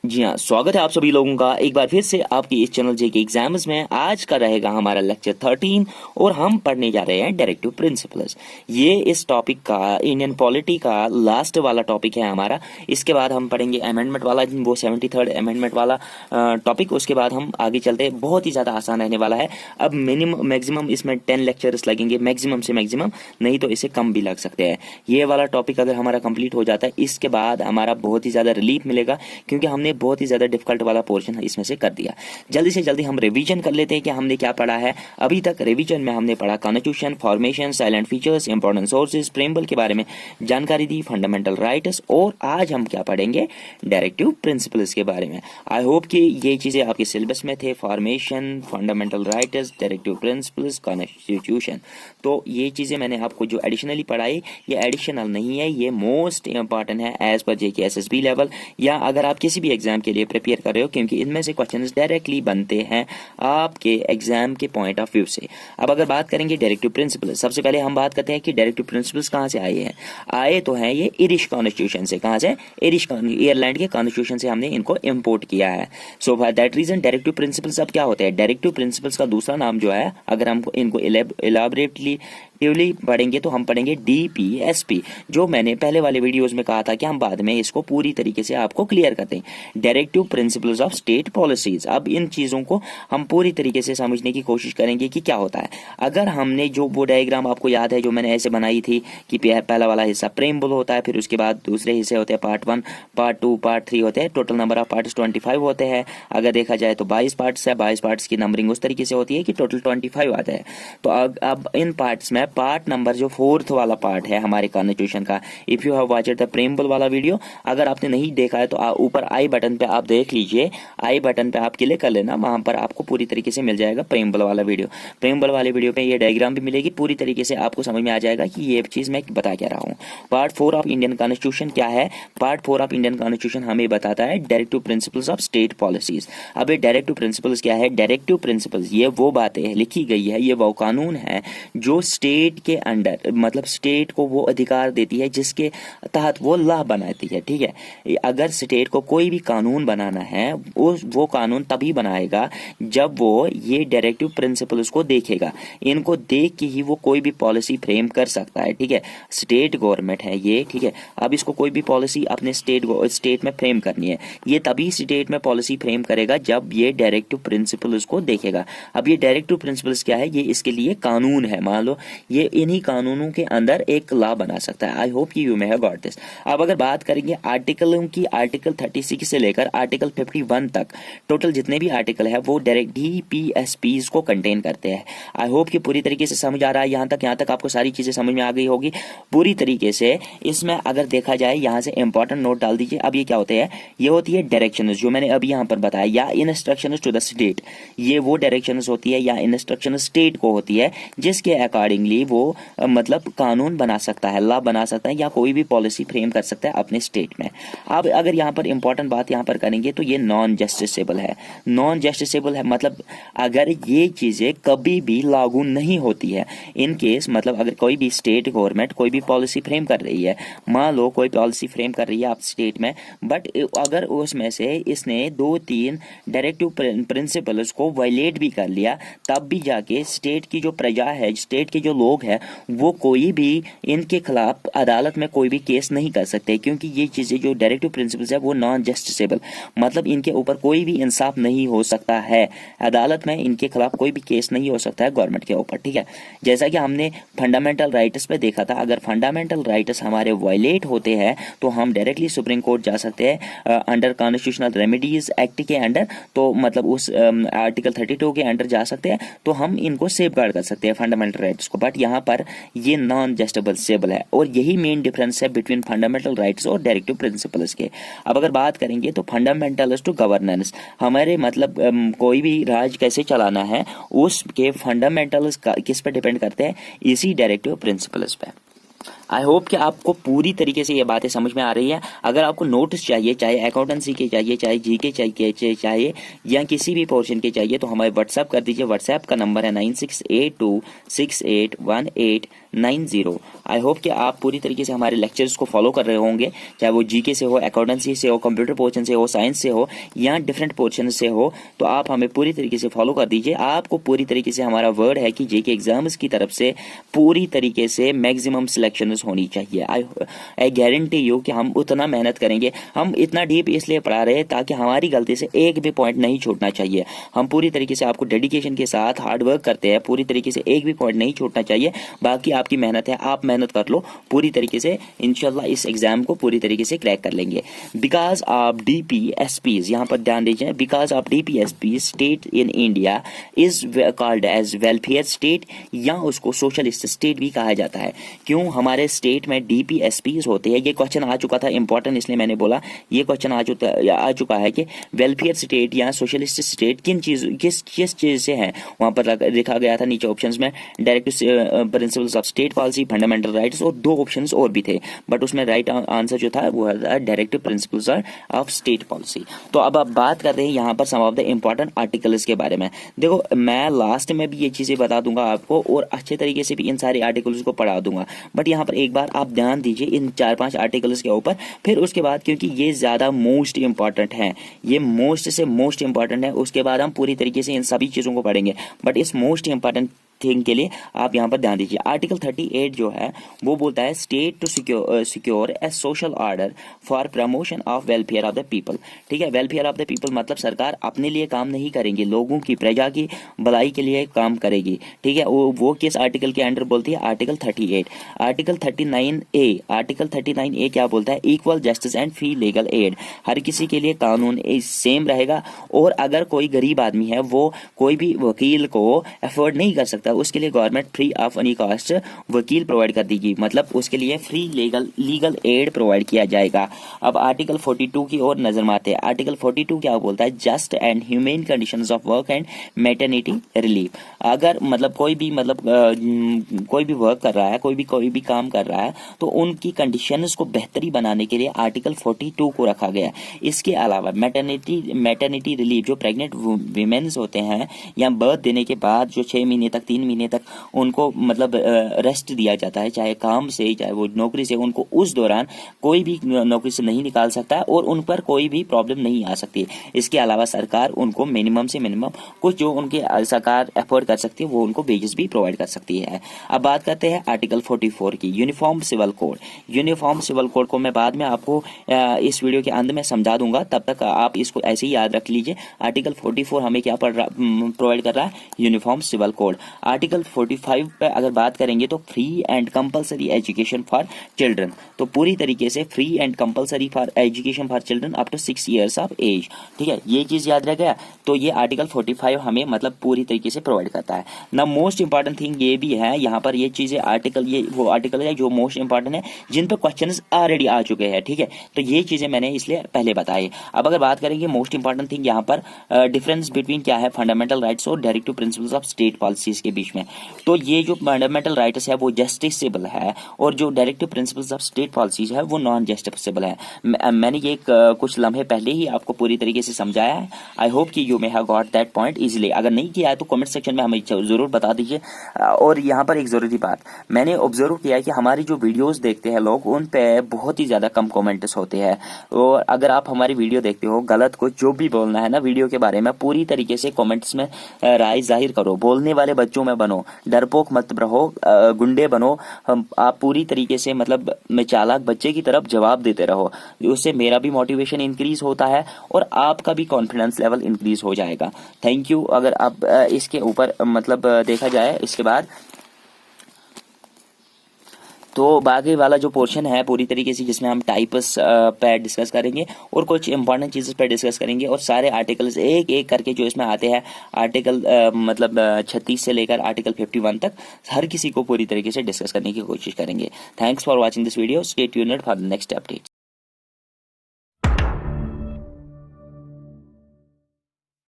जी हाँ, स्वागत है आप सभी लोगों का एक बार फिर से आपकी इस चैनल जेके एग्जाम्स में। आज का रहेगा हमारा लेक्चर 13 और हम पढ़ने जा रहे हैं डायरेक्टिव प्रिंसिपल्स। ये इस टॉपिक का इंडियन पॉलिटी का लास्ट वाला टॉपिक है हमारा। इसके बाद हम पढ़ेंगे अमेंडमेंट वाला, वो 73rd अमेंडमेंट वाला टॉपिक। उसके बाद हम आगे चलते हैं, बहुत ही ज़्यादा आसान रहने वाला है। अब मैक्सिमम इसमें 10 लेक्चर्स लगेंगे, मैक्सिमम से मैक्सिमम, नहीं तो इसे कम भी लग सकते हैं। ये वाला टॉपिक अगर हमारा कंप्लीट हो जाता है, इसके बाद हमारा बहुत ही ज़्यादा रिलीफ मिलेगा, क्योंकि हमने बहुत ही ज्यादा डिफिकल्ट वाला पोर्शन इसमें से कर दिया। जल्दी से जल्दी हम रिवीजन कर लेते हैं कि हमने क्या पढ़ा है अभी तक। रिवीजन में हमने पढ़ा constitution, formation, salient features, important sources, preamble के बारे में जानकारी दी, फंडामेंटल राइट्स, और आज हम क्या पढ़ेंगे, डायरेक्टिव प्रिंसिपल्स के बारे में। आई होप कि ये चीजें आपके सिलेबस में थे, formation, fundamental rights, directive principles, constitution. तो ये चीजें मैंने आपको जो एडिशनली पढ़ाई, ये एडिशनल नहीं है, ये मोस्ट इंपॉर्टेंट है एज पर जेके एसएसबी लेवल, या अगर आप किसी भी एग्जाम के लिए प्रिपेयर कर रहे हो, क्योंकि इनमें से क्वेश्चंस डायरेक्टली बनते हैं आपके एग्जाम के पॉइंट ऑफ व्यू से। अब अगर बात करेंगे डायरेक्टिव प्रिंसिपल, सबसे पहले हम बात करते हैं कि डायरेक्टिव प्रिंसिपल्स कहां से आए हैं। आए तो हैं ये इरिश कॉन्स्टिट्यूशन से। कहां से? इरिश आयरलैंड के कॉन्स्टिट्यूशन से हमने इनको इंपोर्ट किया है। So for that reason directive principles अब क्या होते हैं, डायरेक्टिव प्रिंसिपल्स का दूसरा नाम जो है, अगर हम इनको इलाबरेटली पढ़ेंगे तो हम पढ़ेंगे डीपीएसपी, जो मैंने पहले वाले वीडियोस में कहा था कि हम बाद में इसको पूरी तरीके से आपको क्लियर करते हैं। Directive principles of state policies. अब इन चीजों को हम पूरी तरीके से समझने की कोशिश करेंगे कि क्या होता है। अगर हमने जो वो डायग्राम आपको याद है जो मैंने ऐसे बनाई थी कि पहला वाला हिस्सा प्रेम्बल होता है, फिर उसके बाद दूसरे हिस्से होते हैं पार्ट 1, पार्ट 2, पार्ट 3 होते हैं। टोटल नंबर ऑफ पार्ट्स 25 होते हैं। अगर देखा जाए तो 22 पार्ट्स है, 22 पार्ट्स की नंबरिंग उस तरीके से होती है कि टोटल 25 आता है। तो अब इन पार्ट्स में पार्ट नंबर जो 4th वाला पार्ट है हमारे कॉन्स्टिट्यूशन का, if you have watched the preamble वाला वीडियो, अगर आपने नहीं देखा है तो ऊपर आई बटन पे आप देख लीजिए, आई बटन पे आप क्लिक कर लेना, वहां पर आपको पूरी तरीके से मिल जाएगा प्रेम्बल वाला वीडियो। प्रेम्बल वाले वीडियो पे ये डायग्राम भी मिलेगी, पूरी तरीके से आपको समझ में आ जाएगा कि ये चीज मैं बता क्या रहा हूँ। पार्ट 4 ऑफ इंडियन कॉन्स्टिट्यूशन क्या है? पार्ट 4 ऑफ इंडियन कॉन्स्टिट्यूशन हमें बताता है directive principles of state policies. अब ये डायरेक्टिव प्रिंसिपल्स क्या है? डायरेक्टिव प्रिंसिपल्स ये वो बातें लिखी गई है, ये वो कानून है जो स्टेट के अंडर, मतलब स्टेट को वो अधिकार देती है जिसके तहत वो लॉ बनाती है। ठीक है, अगर स्टेट को कोई भी कानून बनाना है, वो कानून तभी बनाएगा जब वो ये डायरेक्टिव प्रिंसिपल्स को देखेगा। इनको देख के ही वो कोई भी पॉलिसी फ्रेम कर सकता है। ठीक है, स्टेट गवर्नमेंट है ये। ठीक है, अब इसको कोई भी पॉलिसी अपने स्टेट में फ्रेम करनी है, ये तभी स्टेट में पॉलिसी फ्रेम करेगा जब ये डायरेक्टिव प्रिंसिपल्स को देखेगा। अब ये डायरेक्टिव प्रिंसिपल्स क्या है? ये इसके लिए कानून है। मान लो ये इन्हीं कानूनों के अंदर एक लॉ बना सकता है। I hope you may have got this. अब अगर बात करेंगे आर्टिकलों की, आर्टिकल 36 से लेकर आर्टिकल 51 तक, टोटल जितने भी आर्टिकल है वो डायरेक्ट डीपीएसपी को कंटेन करते हैं। आई होप कि पूरी तरीके से समझ आ रहा है। यहाँ तक आपको सारी चीजें समझ में आ गई होगी पूरी तरीके से। इसमें अगर देखा जाए, यहाँ से इंपॉर्टेंट नोट डाल दीजिए। अब ये क्या होते हैं? ये होती है डायरेक्शंस, जो मैंने अभी यहाँ पर बताया, या इंस्ट्रक्शंस टू द स्टेट। ये वो डायरेक्शंस होती है या इंस्ट्रक्शन स्टेट को होती है जिसके अकॉर्डिंगली वो मतलब कानून बना सकता है, लॉ बना सकता है, या कोई भी पॉलिसी फ्रेम कर सकता है अपने स्टेट में। अब अगर यहाँ पर इंपॉर्टेंट बात यहाँ पर करेंगे तो ये नॉन जस्टिसेबल है। नॉन जस्टिसेबल है मतलब अगर ये चीजें कभी भी लागू नहीं होती है, इन केस मतलब अगर कोई भी स्टेट गवर्नमेंट कोई भी पॉलिसी फ्रेम कर रही है, मान लो कोई पॉलिसी फ्रेम कर रही है आप स्टेट में, बट अगर उसमें से इसने 2-3 डायरेक्टिव प्रिंसिपल्स को वायलेट भी कर लिया, तब भी जाके स्टेट की जो प्रजा है, स्टेट के जो लोग हैं, वो कोई भी इनके खिलाफ अदालत में कोई भी केस नहीं कर सकते, क्योंकि ये चीजें जो डायरेक्टिव प्रिंसिपल्स है वो नॉन जस्टिसेबल, मतलब इनके ऊपर कोई भी इंसाफ नहीं हो सकता है। अदालत में इनके खिलाफ कोई भी केस नहीं हो सकता है गवर्नमेंट के ऊपर। ठीक है, जैसा कि हमने फंडामेंटल राइट्स पे देखा था, अगर फंडामेंटल राइट्स हमारे वायलेट होते हैं तो हम डायरेक्टली सुप्रीम कोर्ट जा सकते हैं अंडर कॉन्स्टिट्यूशनल रेमेडीज एक्ट के अंडर। तो मतलब उस आर्टिकल 32 के अंडर जा सकते हैं, तो हम इनको सेफगार्ड कर सकते हैं फंडामेंटल राइट्स को। बट यहाँ पर ये नॉन जस्टिसेबल है, और यही मेन डिफरेंस है बिटवीन फंडामेंटल राइट्स और डायरेक्टिव प्रिंसिपल्स के। अब अगर बात करेंगे तो फंडामेंटल्स टू गवर्नेंस, हमारे मतलब कोई भी राज कैसे चलाना है उसके फंडामेंटल्स किस पे डिपेंड करते हैं? इसी डायरेक्टिव प्रिंसिपल्स पे। आई होप कि आपको पूरी तरीके से ये बातें समझ में आ रही है। अगर आपको नोट्स चाहिए, चाहे अकाउंटेंसी के चाहिए, चाहे जीके चाहिए या किसी भी पोर्शन के चाहिए, तो हमारे व्हाट्सएप कर दीजिए। व्हाट्सएप का नंबर है 9682681890। आई होप कि आप पूरी तरीके से हमारे लेक्चर्स को फॉलो कर रहे होंगे, चाहे वो जीके से हो, अकाउंटेंसी से हो, कंप्यूटर पोर्शन से हो, साइंस से हो या डिफरेंट पोर्शन से हो, तो आप हमें पूरी तरीके से फॉलो कर दीजिए। आपको पूरी तरीके से हमारा वर्ड है कि जेके एग्जाम्स की तरफ से पूरी तरीके से मैक्सिमम सिलेक्शन होनी चाहिए। आई गारंटी यू कि हम उतना मेहनत करेंगे। हम इतना डीप इसलिए पढ़ा रहे हैं ताकि हमारी गलती से एक भी पॉइंट नहीं छूटना चाहिए। हम पूरी तरीके से आपको डेडिकेशन के साथ हार्ड वर्क करते हैं, पूरी तरीके से एक भी पॉइंट नहीं छूटना चाहिए। बाकी आपकी मेहनत है, आप मेहनत कर लो पूरी तरीके से, इंशाल्लाह इस एग्जाम को पूरी तरीके से क्रैक कर लेंगे। बिकॉज ऑफ DPSPs, यहाँ पर ध्यान दीजिए, because of DPSP state in India is called as welfare state या उसको सोशलिस्ट स्टेट भी कहा जाता है। क्यों हमारे स्टेट में DPSPs होते हैं? ये क्वेश्चन आ चुका था, इंपॉर्टेंट इसलिए मैंने बोला। ये क्वेश्चन आ चुका है कि वेलफेयर स्टेट या सोशलिस्ट स्टेट किस चीज से है। वहां पर लिखा गया था नीचे ऑप्शंस में directive principles of state policy, fundamental rights और 2 ऑप्शंस और भी थे, बट उसमें राइट आंसर जो था वो था directive principles of state policy. तो अब आप बात कर रहे हैं यहाँ पर सम ऑफ द इंपॉर्टेंट आर्टिकल्स के बारे में। देखो मैं लास्ट में भी ये चीजें बता दूंगा आपको और अच्छे तरीके से भी इन सारे आर्टिकल्स को पढ़ा दूंगा, बट यहाँ पर एक बार आप ध्यान दीजिए इन 4-5 आर्टिकल्स के ऊपर, फिर उसके बाद, क्योंकि ये ज्यादा मोस्ट इंपॉर्टेंट है, ये मोस्ट से मोस्ट इंपॉर्टेंट है। उसके बाद हम पूरी तरीके से इन सभी चीजों को पढ़ेंगे, बट इस मोस्ट इंपॉर्टेंट थिंग के लिए आप यहाँ पर ध्यान दीजिए। आर्टिकल 38 जो है वो बोलता है state to secure a social order for promotion of welfare of the people. ठीक है, वेलफेयर ऑफ द पीपल मतलब सरकार अपने लिए काम नहीं करेंगी, लोगों की, प्रजा की भलाई के लिए काम करेगी। ठीक है, वो किस आर्टिकल के अंडर बोलती है? Article 38। Article 39A, article 39A क्या बोलता है? Equal justice and free legal aid, हर किसी के लिए कानून सेम रहेगा, और अगर कोई गरीब आदमी है वो कोई भी वकील को अफोर्ड नहीं कर सकता, उसके लिए government free of any cost वकील प्रोवाइड कर देगी, मतलब उसके लिए फ्री लीगल एड प्रोवाइड किया जाएगा। अब आर्टिकल 42 की ओर नजर मारते हैं। आर्टिकल 42 क्या बोलता है? Just and humane conditions of work and maternity relief. अगर मतलब कोई भी वर्क कर रहा है, कोई भी काम कर रहा है, तो उनकी कंडीशंस को बेहतरी बनाने के लिए आर्टिकल 42 को रखा गया। इसके अलावा मैटरनिटी रिलीफ, जो प्रेग्नेंट वीमेन्स होते हैं या बर्थ देने के बाद जो 6 महीने तक 3 महीने तक उनको मतलब रेस्ट दिया जाता है, चाहे काम से चाहे वो नौकरी से, उनको उस दौरान कोई भी नौकरी से नहीं निकाल सकता है और उन पर कोई भी प्रॉब्लम नहीं आ सकती। इसके अलावा सरकार उनको मिनिमम से मिनिमम कुछ जो उनके सरकार अफोर्ड कर सकती है वो उनको वेजेस भी प्रोवाइड कर सकती है। अब बात करते हैं आर्टिकल 44 की, uniform civil code. Uniform civil code को मैं बाद में आपको इस वीडियो के अंत में समझा दूंगा, तब तक आप इसको ऐसे ही याद रख लीजिए। आर्टिकल 44 हमें क्या प्रोवाइड कर रहा है? Uniform civil code. आर्टिकल 45 पे अगर बात करेंगे तो free and compulsory education for children, तो पूरी तरीके से free and compulsory for education for children up to 6 years of age. ठीक है, ये चीज याद रह गया। तो ये आर्टिकल 45 हमें मतलब पूरी तरीके से प्रोवाइड करता है ना। मोस्ट इंपॉर्टेंट थिंग ये भी है यहाँ पर, ये चीजें आर्टिकल, ये वो आर्टिकल है जो मोस्ट इंपॉर्टेंट है, जिन पर क्वेश्चंस ऑलरेडी आ चुके हैं। ठीक है, तो ये चीजें मैंने इसलिए पहले बताई। अब अगर बात करेंगे मोस्ट इंपॉर्टेंट थिंग यहाँ पर डिफरेंस बिटवीन क्या है फंडामेंटल राइट्स और directive principles of state policies के बीच में। तो ये जो फंडामेंटल राइट्स है वो जस्टिसेबल है और जो directive principles of state policies है वो नॉन जस्टिसेबल है। मैंने ये कुछ लम्हे पहले ही आपको पूरी तरीके से समझाया है। आई होप कि you may have got that point easily. अगर नहीं किया है तो कमेंट सेक्शन में हमें जरूर बता दीजिए। और यहाँ पर एक जरूरी बात मैंने ऑब्जर्व किया है कि हमारी जो वीडियोस देखते हैं लोग, उन पे बहुत ही ज्यादा कम कमेंट्स होते हैं। और अगर आप हमारी वीडियो देखते हो, गलत कुछ जो भी बोलना है ना वीडियो के बारे में, पूरी तरीके से कमेंट्स में राय जाहिर करो। बोलने वाले बच्चों में बनो, डरपोक मत रहो, गुंडे बनो। आप पूरी तरीके से मतलब मैं चालाक बच्चे की तरफ जवाब देते रहो, उससे मेरा भी मोटिवेशन इंक्रीज होता है और आपका भी कॉन्फिडेंस लेवल इंक्रीज हो जाएगा। Thank you. अगर आप इसके ऊपर मतलब देखा जाए इसके बाद तो बाकी वाला जो पोर्शन है पूरी तरीके से जिसमें हम टाइप्स पे डिस्कस करेंगे और कुछ इंपॉर्टेंट चीज़ें पे डिस्कस करेंगे और सारे आर्टिकल्स एक एक करके जो इसमें आते हैं आर्टिकल मतलब 36 से लेकर आर्टिकल 51 तक हर किसी को पूरी तरीके से डिस्कस करने की कोशिश करेंगे। Thanks for watching this video. Stay tuned for the next update.